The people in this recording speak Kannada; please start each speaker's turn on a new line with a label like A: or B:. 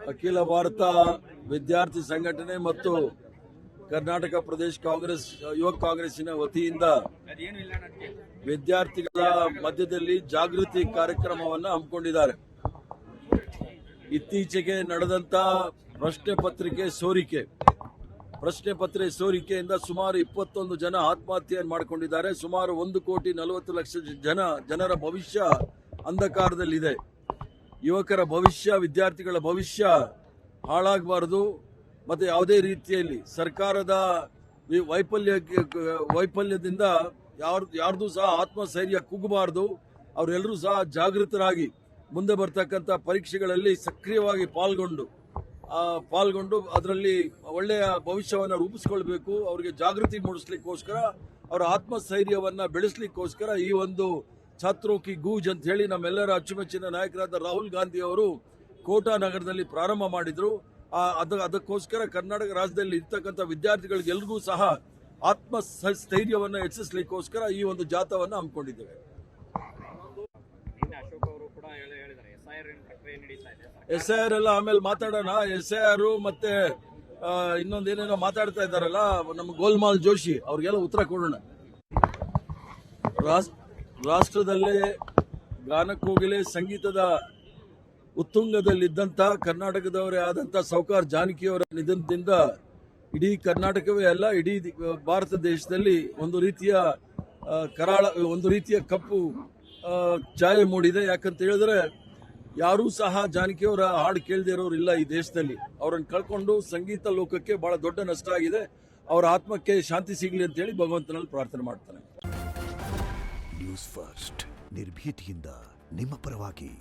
A: ಅಖಿಲ ಭಾರತ ವಿದ್ಯಾರ್ಥಿ ಸಂಘಟನೆ ಮತ್ತು ಕರ್ನಾಟಕ ಪ್ರದೇಶ ಕಾಂಗ್ರೆಸ್ ಯುವ ಕಾಂಗ್ರೆಸ್ಸಿನ ವತಿಯಿಂದ ವಿದ್ಯಾರ್ಥಿಗಳ ಮಧ್ಯದಲ್ಲಿ ಜಾಗೃತಿ ಕಾರ್ಯಕ್ರಮವನ್ನು ಹಮ್ಮಿಕೊಂಡಿದ್ದಾರೆ. ಇತ್ತೀಚೆಗೆ ನಡೆದಂತ ಪ್ರಶ್ನೆ ಪತ್ರಿಕೆ ಸೋರಿಕೆಯಿಂದ ಸುಮಾರು 21 ಜನ ಆತ್ಮಹತ್ಯೆಯನ್ನು ಮಾಡಿಕೊಂಡಿದ್ದಾರೆ. ಸುಮಾರು 1,40,00,000 ಜನರ ಭವಿಷ್ಯ ಅಂಧಕಾರದಲ್ಲಿದೆ. ಯುವಕರ ಭವಿಷ್ಯ, ವಿದ್ಯಾರ್ಥಿಗಳ ಭವಿಷ್ಯ ಹಾಳಾಗಬಾರದು. ಮತ್ತೆ ಯಾವುದೇ ರೀತಿಯಲ್ಲಿ ಸರ್ಕಾರದ ವೈಫಲ್ಯದಿಂದ ಯಾರ್ದು ಸಹ ಆತ್ಮಸ್ಥೈರ್ಯ ಕುಗ್ಗಬಾರದು. ಅವರೆಲ್ಲರೂ ಸಹ ಜಾಗೃತರಾಗಿ ಮುಂದೆ ಬರ್ತಕ್ಕಂಥ ಪರೀಕ್ಷೆಗಳಲ್ಲಿ ಸಕ್ರಿಯವಾಗಿ ಪಾಲ್ಗೊಂಡು ಅದರಲ್ಲಿ ಒಳ್ಳೆಯ ಭವಿಷ್ಯವನ್ನು ರೂಪಿಸಿಕೊಳ್ಬೇಕು. ಅವರಿಗೆ ಜಾಗೃತಿ ಮೂಡಿಸ್ಲಿಕ್ಕೋಸ್ಕರ, ಅವರ ಆತ್ಮಸ್ಥೈರ್ಯವನ್ನ ಬೆಳೆಸಲಿಕ್ಕೋಸ್ಕರ ಈ ಒಂದು ಛಾತ್ರೋ ಕಿ ಗೂಜ್ ಅಂತ ಹೇಳಿ ನಮ್ಮೆಲ್ಲರ ಅಚ್ಚುಮೆಚ್ಚಿನ ನಾಯಕರಾದ ರಾಹುಲ್ ಗಾಂಧಿ ಅವರು ಕೋಟಾ ನಗರದಲ್ಲಿ ಪ್ರಾರಂಭ ಮಾಡಿದ್ರು. ಅದಕ್ಕೋಸ್ಕರ ಕರ್ನಾಟಕ ರಾಜ್ಯದಲ್ಲಿ ಇರ್ತಕ್ಕಂಥ ವಿದ್ಯಾರ್ಥಿಗಳಿಗೆ ಎಲ್ರಿಗೂ ಸಹ ಆತ್ಮಸ್ಥೈರ್ಯವನ್ನು ಹೆಚ್ಚಿಸಲಿಕ್ಕೋಸ್ಕರ ಈ ಒಂದು ಜಾಥಾವನ್ನು ಹಮ್ಮಿಕೊಂಡಿದ್ದೇವೆ. SIR ಎಲ್ಲ ಆಮೇಲೆ ಮಾತಾಡೋಣ. SIR ಮತ್ತೆ ಇನ್ನೊಂದೇನೇನೋ ಮಾತಾಡ್ತಾ ಇದ್ದಾರಲ್ಲ ನಮ್ಮ ಗೋಲ್ಮಾಲ್ ಜೋಶಿ, ಅವ್ರಿಗೆಲ್ಲ ಉತ್ತರ ಕೊಡೋಣ. ರಾಷ್ಟ್ರದಲ್ಲೇ ಗಾನಕೋಗಿಲೆ ಸಂಗೀತದ ಉತ್ತುಂಗದಲ್ಲಿದ್ದಂಥ ಕರ್ನಾಟಕದವರೇ ಆದಂಥ ಸೌಕಾರ್ ಜಾನಕಿಯವರ ನಿಧನದಿಂದ ಇಡೀ ಕರ್ನಾಟಕವೇ ಅಲ್ಲ, ಇಡೀ ಭಾರತ ದೇಶದಲ್ಲಿ ಒಂದು ರೀತಿಯ ಕಪ್ಪು ಛಾಯೆ ಮೂಡಿದೆ. ಯಾಕಂತ ಹೇಳಿದ್ರೆ ಯಾರೂ ಸಹ ಜಾನಕಿಯವರ ಹಾಡು ಕೇಳದೇ ಇರೋರು ಇಲ್ಲ ಈ ದೇಶದಲ್ಲಿ. ಅವರನ್ನು ಕಳ್ಕೊಂಡು ಸಂಗೀತ ಲೋಕಕ್ಕೆ ಬಹಳ ದೊಡ್ಡ ನಷ್ಟ ಆಗಿದೆ. ಅವರ ಆತ್ಮಕ್ಕೆ ಶಾಂತಿ ಸಿಗಲಿ ಅಂತ ಹೇಳಿ ಭಗವಂತನಲ್ಲಿ ಪ್ರಾರ್ಥನೆ ಮಾಡ್ತಾನೆ.
B: ನ್ಯೂಸ್ ಫಸ್ಟ್, ನಿರ್ಭೀತಿಯಿಂದ ನಿಮ್ಮ ಪರವಾಗಿ.